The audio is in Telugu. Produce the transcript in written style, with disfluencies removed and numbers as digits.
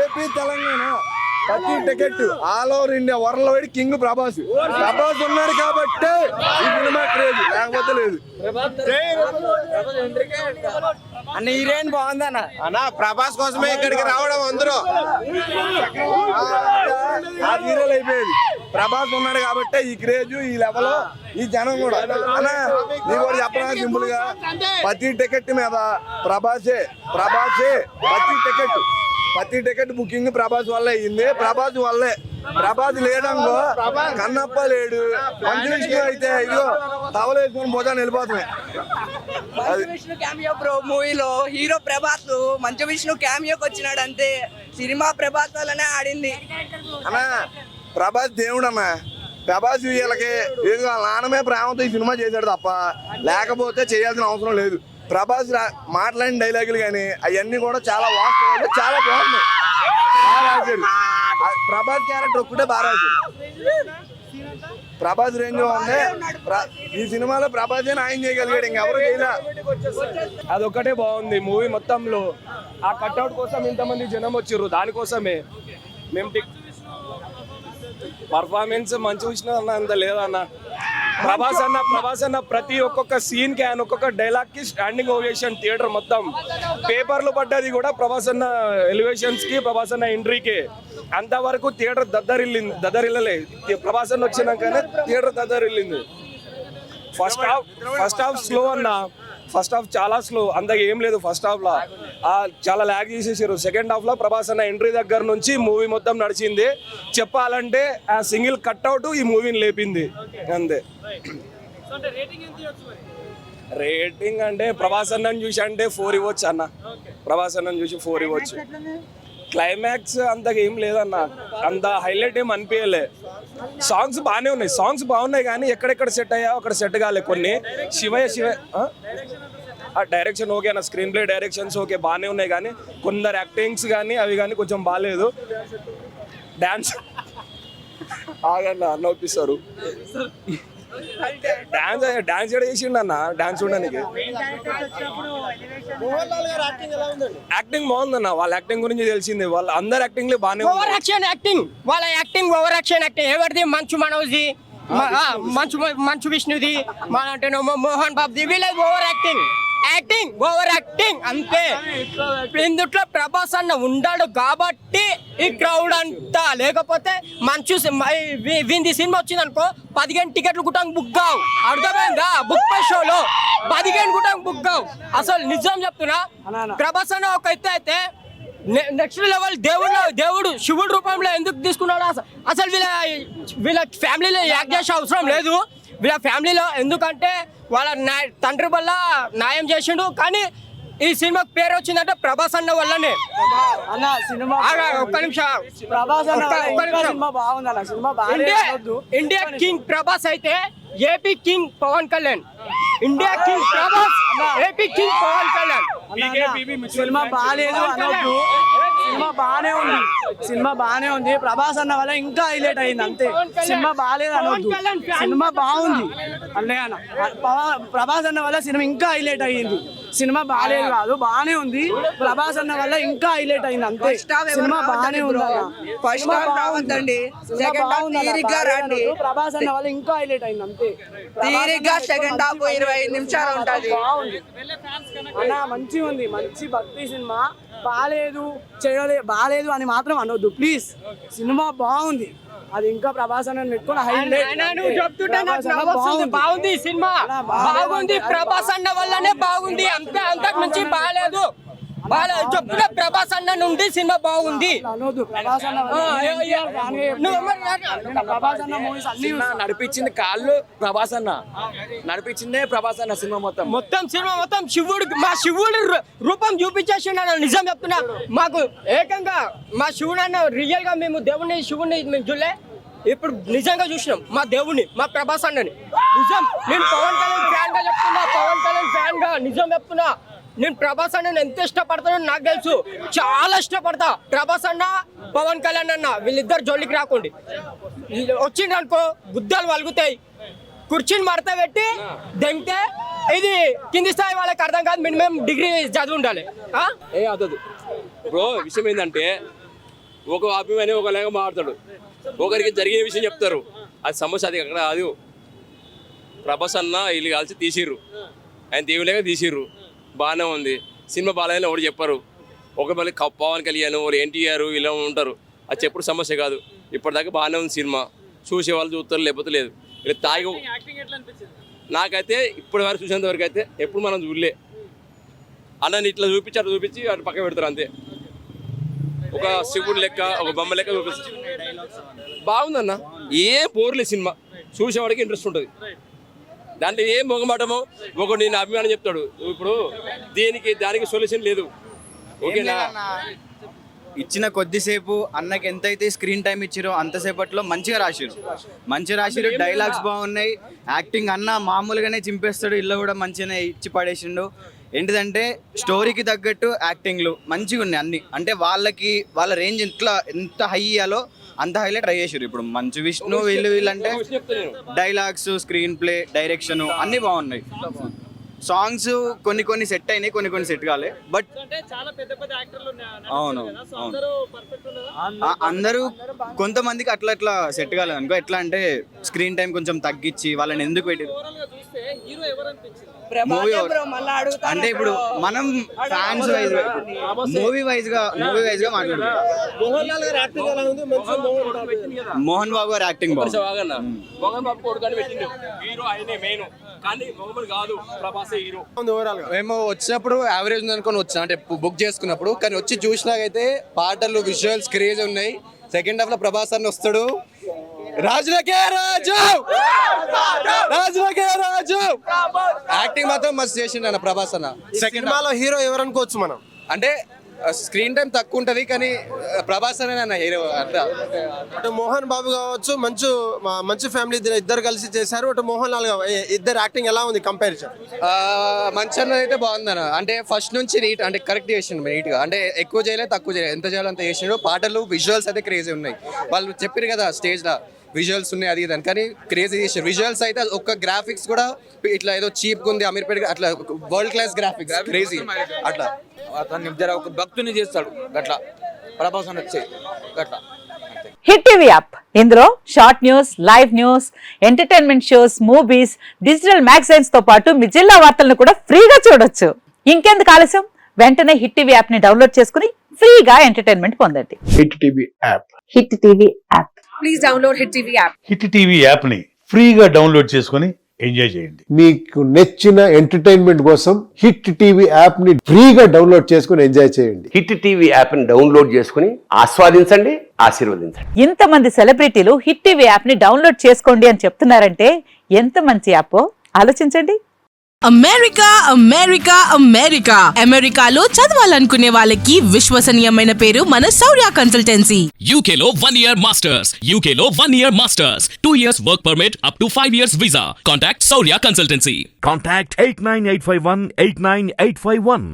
ఏపీ తెలంగాణ ప్రతి ticket all over India world wide king Prabhas ఉన్నాడు కాబట్టి ఈ సినిమా క్రేజ్, లేకపోతే లేదు. అన్న హీరోయిన్ బాగుందన్న. అన్న ప్రభాస్ కోసమే ఇక్కడికి రావడం అందరూ ఆ హీరోలు అయిపోయేది. ప్రభాస్ ఉన్నాడు కాబట్టి ఈ క్రేజ్, ఈ లెవెల్, ఈ జనం కూడా. అన్న నీకు కూడా చెప్పనా సింపుల్ గా, ప్రతి టికెట్ మీద ప్రభాసే ప్రతి టికెట్ బుకింగ్ ప్రభాస్ వల్ల అయ్యింది. ప్రభాస్ వల్లే. ప్రభాస్ లేదనుకో కన్నప్ప లేడు, మంచు విష్ణు అయితే ఇదిగో తవలేసుకొని పోతాను వెళ్ళిపోతున్నాయి. మంచు విష్ణు క్యామియో బ్రో మూవీలో హీరో ప్రభాస్ మంచు విష్ణు క్యామియోకి వచ్చినాడు అంతే. సినిమా ప్రభాస్ వల్లనే ఆడింది అన్న. ప్రభాస్ దేవుడు అన్న. ప్రభాస్ వీళ్ళకి ఏదో నాన్నమే ప్రేమతో ఈ సినిమా చేశాడు తప్ప లేకపోతే చేయాల్సిన అవసరం లేదు. ప్రభాస్ మాట్లాడిన డైలాగులు కానీ అవన్నీ కూడా చాలా వాస్తవాలు, చాలా బాగున్నాయి. బాగా రాశాడు. ప్రభాస్ క్యారెక్టర్ ఒక్కటే బాగా రాశాడు. ప్రభాస్ రేంజ్ ఉంది ఈ సినిమాలో. ప్రభాస్ ఆయన చేయగలిగాడు, ఇంకెవరు చేయలే. అదొక్కటే బాగుంది మూవీ మొత్తంలో. ఆ కట్అవుట్ కోసం ఇంతమంది జనం వచ్చిర్రు, దానికోసమే. మేము పర్ఫార్మెన్స్ మంచి చూసిన అంత లేదన్న. ప్రభాస్ అన్న ప్రతి ఒక్కొక్క సీన్ కి ఆయన ఒక్కొక్క డైలాగ్ కి స్టాండింగ్ ఓవేషన్. థియేటర్ మొత్తం పేపర్లు పడ్డది కూడా ప్రభాస్ అన్న ఎలివేషన్స్ కి, ప్రభాస్ అన్న ఎంట్రీకి. అంతవరకు థియేటర్ దద్దరిల్లలే. ప్రభాస్ అన్న వచ్చినాకనే థియేటర్ దద్దరిల్లింది. ఫస్ట్ హాఫ్ స్లో అన్న. ఫస్ట్ హాఫ్ చాలా స్లో, అంతగా ఏం లేదు. ఫస్ట్ హాఫ్ లో చాలా ల్యాగ్ చేసేసారు. సెకండ్ హాఫ్ లో ప్రభాస్ అన్న ఎంట్రీ దగ్గర నుంచి మూవీ మొత్తం నడిచింది. చెప్పాలంటే ఆ సింగిల్ కట్అవుట్ ఈ మూవీని లేపింది అంతే. రేటింగ్ అంటే ప్రభాస్ అన్నని చూసి అంటే 4 ఇవ్వచ్చు అన్న. ప్రభాస్ అన్నని చూసి 4 ఇవ్వచ్చు. క్లైమాక్స్ అంతగా ఏం లేదన్న, అంత హైలైట్ ఏం అనిపించలే. సాంగ్స్ బాగున్నాయి కానీ ఎక్కడెక్కడ సెట్ అయ్యా అక్కడ సెట్ కాలే కొన్ని. శివయ్య డైరెక్షన్ ఓకే అన్న, స్క్రీన్ ప్లే డైరెక్షన్స్ ఓకే బాగానే ఉన్నాయి కానీ కొందరు యాక్టింగ్స్ కానీ అవి కానీ కొంచెం బాగాలేదు. డాన్స్ ఆగన్న అన్న ఒప్పిస్తారు. డాన్స్ ఎక్కడ చేసిండు అన్న? డాన్స్ చూడడానికి యాక్టింగ్ బాగుందన్న. వాళ్ళ యాక్టింగ్ గురించి తెలిసింది. వాళ్ళ అందరు యాక్టింగ్ బాగానే. ఓవర్ యాక్షన్ యాక్టింగ్, వాళ్ళ యాక్టింగ్ ఓవర్ యాక్షన్ యాక్టింగ్. ఎవరిది? మంచు మనోజ్ది, మంచు విష్ణుది, అంటే మోహన్ బాబుది. వీళ్ళది ఓవర్ యాక్టింగ్ అంతే. ఇందుట్లో ప్రభాస్ అన్న ఉండాడు కాబట్టి ఈ క్రౌడ్ అంతా. లేకపోతే మంచు వింది సినిమా వచ్చింది అనుకో 15 టికెట్లు గుట్టంగా బుక్ కావు. అర్థమైందా? బుక్ మై షోలో 15 గుట్టంగా బుక్ కావు. అసలు నిజం చెప్తున్నా, ప్రభాస్ అన్న ఒక ఎత్తు అయితే నెక్స్ట్ లెవెల్. దేవుడు శివుడు రూపంలో ఎందుకు తీసుకున్నాడు? అసలు వీళ్ళ ఫ్యామిలీలో యాక్ట్ చేసే అవసరం లేదు. వీళ్ళ ఫ్యామిలీలో ఎందుకంటే వాళ్ళ తండ్రి వల్ల న్యాయం చేసిండు. కానీ ఈ సినిమాకి పేరు వచ్చిందంటే ప్రభాస్ అన్న వల్లనే. ఒక్క నిమిషం. ఇండియా కింగ్ ప్రభాస్ అయితే AP king Pawan Kalyan. India king Prabhas, AP king Pawan Kalyan. Cinema బాగాలేదు అనొద్దు, సినిమా బాగానే ఉంది. ప్రభాస్ అన్న వల్ల ఇంకా హైలైట్ అయింది అంతే. సినిమా బాగాలేదు అనొద్దు, సినిమా బాగుంది అన్నయ్య. ప్రభాస్ అన్న వల్ల సినిమా ఇంకా హైలైట్ అయ్యింది. సినిమా బాగాలేదు కాదు, బాగానే ఉంది. ప్రభాస్ అన్న వల్ల ఇంకా హైలైట్ అయింది అంతే. సినిమా బాగానే ఉంది. ప్రభాస్ అన్న వల్ల ఇంకా హైలైట్ అయింది అంతే. సెకండ్ హాఫ్ 25 నిమిషాలు ఉంటుంది. అన్న మంచిగా ఉంది, మంచి భక్తి సినిమా. బాగాలేదు అని మాత్రం అనొద్దు ప్లీజ్. సినిమా బాగుంది, అది ఇంకా ప్రభాస్ అన్న పెట్టుకుని బాగుంది. సినిమా బాగుంది, ప్రభాస్ అన్న వల్లనే బాగుంది. అంతకు మించి బాగాలేదు. చెప్తున్నా ప్రభాస్ అన్న నుండి సినిమా బాగుంది. నడిపించింది కాళ్ళు ప్రభాస్ అన్న, నడిపించిందే ప్రభాస్ అన్న. సినిమా మొత్తం శివుడు రూపం చూపించేసిండు. నిజం చెప్తున్నా, మాకు ఏకంగా మా శివుడు అన్న రియల్ గా మేము శివుడిని మేము చూడలే. ఇప్పుడు నిజంగా చూసినాం మా దేవుణ్ణి, మా ప్రభాస్ అన్నని. నిజం, నేను పవన్ కళ్యాణ్ ఫ్యాన్ గా చెప్తున్నా. నిజం చెప్తున్నా, నేను ప్రభాస్ అన్న ఎంత ఇష్టపడతానో నాకు తెలుసు. చాలా ఇష్టపడతా. ప్రభాస్ అన్న, పవన్ కళ్యాణ్ అన్న వీళ్ళిద్దరు జోలికి రాకండి. వచ్చిండ్రు అనుకో గుద్దాలు వలుగుతాయి. కుర్చీని మడత పెట్టి దెంగితే ఇది కింది స్థాయి వాళ్ళకి అర్థం కాదు, మినిమం డిగ్రీ చదివి ఉండాలి. ఏ అదదు బ్రో, విషయం ఏంటంటే ఒక అభిమాని ఒక లేక మాట్లాడతాడు, ఒకరికి జరిగిన విషయం చెప్తారు, అది సమస్య. అది అక్కడ అది ప్రభాస్ అన్న వీళ్ళు కలిసి తీసిర్రు, ఆయన దేవులేక తీసిర్రు, బాగానే ఉంది. సినిమా బాగాలేదని ఒకటి చెప్పారు, ఒక మళ్ళీ పవన్ కళ్యాణ్ వాళ్ళు ఎన్టీఆర్ ఇలా ఉంటారు, అది చెప్పుడు సమస్య కాదు. ఇప్పటిదాకా బాగానే ఉంది సినిమా, చూసే వాళ్ళు చూస్తారు, లేకపోతే లేదు. ఇలా తాగి నాకైతే ఇప్పటి వరకు చూసేంత వరకు అయితే ఎప్పుడు మనం చూడలే. అన్నని ఇట్లా చూపించి అట్లా చూపించి అటు పక్క పెడతారు అంతే. ఒక శివుడు లెక్క, ఒక బొమ్మ లెక్క చూపిస్తారు. బాగుందన్న, ఏం పోర్లే సినిమా, చూసేవాడికి ఇంట్రెస్ట్ ఉంటుంది. దాంట్లో ఏం మొగమాటమో ఒక నేను అభిమానం చెప్తాడు. ఇప్పుడు దానికి సొల్యూషన్ లేదు. ఓకేనా, ఇచ్చిన కొద్దిసేపు అన్నకి ఎంతైతే స్క్రీన్ టైం ఇచ్చిరో అంతసేపట్లో మంచిగా రాసిరు. డైలాగ్స్ బాగున్నాయి, యాక్టింగ్ అన్న మామూలుగానే చింపేస్తాడు, ఇల్లు కూడా మంచిగానే ఇచ్చి పడేసిండు. ఏంటిదంటే స్టోరీకి తగ్గట్టు యాక్టింగ్లు మంచిగా ఉన్నాయి అన్ని. అంటే వాళ్ళ రేంజ్ ఎంత హై ఇయ్యాలో అంత హైలైట్ ట్రై చేసారు. ఇప్పుడు మంచు విష్ణు వీళ్ళంటే డైలాగ్స్, స్క్రీన్ ప్లే, డైరెక్షన్ అన్నీ బాగున్నాయి. సాంగ్స్ కొన్ని సెట్ అయినాయి, కొన్ని సెట్ కాలే. బట్ అవును అందరూ కొంతమందికి అట్లా సెట్ కాలేదు అనుకో. ఎట్లా అంటే స్క్రీన్ టైం కొంచెం తగ్గించి వాళ్ళని ఎందుకు పెట్టారు మూవీ అంటే ఇప్పుడు మనం ఫ్యాన్స్ వైజ్ మూవీ వైజ్ గా మాట్లాడుతున్నాం. మోహన్ బాబు గారు యాక్టింగ్ బాగుంది. మోహన్ బాబు కొడుకు పెట్టిండు, హీరో ఆయనే మెయిన్, కానీ మొహమ్మద్ కాదు, ప్రభాసే హీరో. మేము వచ్చినప్పుడు యావరేజ్ ఉంది అనుకొని వచ్చాం, అంటే బుక్ చేసుకున్నప్పుడు. కానీ వచ్చి చూసినాకైతే పాటలు, విజువల్స్ క్రేజ్ ఉన్నాయి. సెకండ్ హాఫ్ లో ప్రభాస్ అన్న వస్తాడు, రాజులకే రాజు యాక్టింగ్ మాత్రం మస్తు చేసిండు అన్న ప్రభాస్ అన్న. సినిమాలో హీరో ఎవరు అనుకోవచ్చు మనం? అంటే స్క్రీన్ టైం తక్కువ ఉంటది, కానీ ప్రభాస్ అనే అన్న హీరో. అటు మోహన్ బాబు కావచ్చు, మంచి ఫ్యామిలీ ఇద్దరు కలిసి చేశారు. అటు మోహన్ లాల్ ఇద్దరు యాక్టింగ్ ఎలా ఉంది కంపారిజన్? మంచి అన్న అయితే బాగుందన్న. అంటే ఫస్ట్ నుంచి నీట్, అంటే కరెక్ట్ చేసిండు నీట్ గా. అంటే ఎక్కువ చేయలేదు, తక్కువ చేయలేదు, ఎంత చేయాలో అంత చేసిండు. పాటలు, విజువల్స్ అయితే క్రేజీ ఉన్నాయి. వాళ్ళు చెప్పారు కదా స్టేజ్ లో విజువల్స్ ఉన్నాయి అది ఇది అని, కానీ క్రేజీ చేసారు. విజువల్స్ అయితే ఒక్క గ్రాఫిక్స్ కూడా ఇట్లా ఏదో చీప్ ఉంది అమీర్పేట అట్లా వరల్డ్ క్లాస్ గ్రాఫిక్స్ క్రేజీ. అట్లా అతన్ని జర ఒక భక్తుని చేస్తాడు గట్లా ప్రభాస్ అని వచ్చే గట్లా. హిట్ టీవీ యాప్, ఇందులో short news, live news, entertainment shows, movies, digital magazines తో పాటు మీ జిల్లా వార్తలను కూడా ఫ్రీగా చూడొచ్చు. ఇంకెందుకు ఆలస్యం, వెంటనే హిట్ టీవీ యాప్ ని డౌన్లోడ్ చేసుకుని ఫ్రీగా ఎంటర్టైన్మెంట్ పొందండి. Hit TV app, hit TV app, please download hit TV app. Hit TV app ని ఫ్రీగా డౌన్లోడ్ చేసుకుని ఎంజాయ్ చేయండి. మీకు నచ్చిన ఎంటర్టైన్మెంట్ కోసం హిట్ టీవీ యాప్ ని ఫ్రీగా డౌన్లోడ్ చేసుకుని ఎంజాయ్ చేయండి. హిట్ టీవీ యాప్ ని డౌన్లోడ్ చేసుకుని ఆస్వాదించండి, ఆశీర్వదించండి. ఇంతమంది సెలబ్రిటీలు హిట్ టీవీ యాప్ ని డౌన్లోడ్ చేసుకోండి అని చెప్తున్నారంటే ఎంత మంచి యాప్ ఆలోచించండి. అమెరికా అమెరికా అమెరికా అమెరికాలో చదవాలనుకునే వాళ్ళకి విశ్వసనీయమైన పేరు మన శౌర్య కన్సల్టెన్సీ. యూకేలో 1 year masters, యూకేలో 1 year masters, 2 years work permit up to 5 years visa. Contact Saurya Consultancy. Contact 89851 89851.